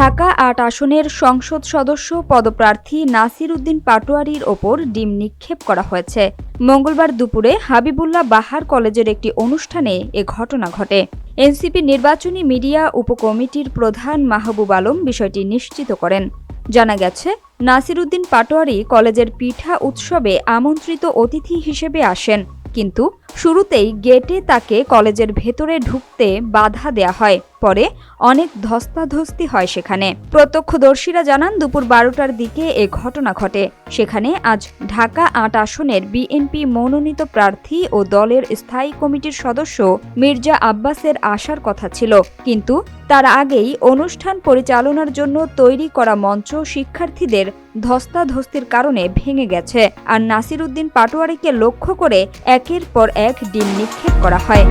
ঢাকা-৮ আসনের সংসদ সদস্য পদপ্রার্থী নাসির উদ্দিন পাটোয়ারীর ওপর ডিম নিক্ষেপ করা হয়েছে। মঙ্গলবার দুপুরে হাবিবুল্লাহ বাহার কলেজের একটি অনুষ্ঠানে এ ঘটনা ঘটে। এনসিপি নির্বাচনী মিডিয়া উপকমিটির প্রধান মাহবুব আলম বিষয়টি নিশ্চিত করেন। জানা গেছে, নাসির উদ্দিন পাটোয়ারী কলেজের পিঠা উৎসবে আমন্ত্রিত অতিথি হিসেবে আসেন, কিন্তু শুরুতেই গেটে তাকে কলেজের ভেতরে ঢুকতে বাধা দেয়া হয়। পরে অনেক ধস্তাধস্তি হয় সেখানে। প্রত্যক্ষদর্শীরা জানান, দুপুর 12টার দিকে এ ঘটনা ঘটে। সেখানে আজ ঢাকা-৮ আসনের বিএনপি মনোনীত প্রার্থী ও দলের স্থায়ী কমিটির সদস্য মির্জা আব্বাসের আসার কথা ছিল, কিন্তু তার আগেই অনুষ্ঠান পরিচালনার জন্য তৈরি করা মঞ্চ শিক্ষার্থীদের ধস্তাধস্তির কারণে ভেঙে গেছে। আর নাসির উদ্দিন পাটোয়ারীকে লক্ষ্য করে একের পর এক ডিম নিক্ষেপ করা হয়।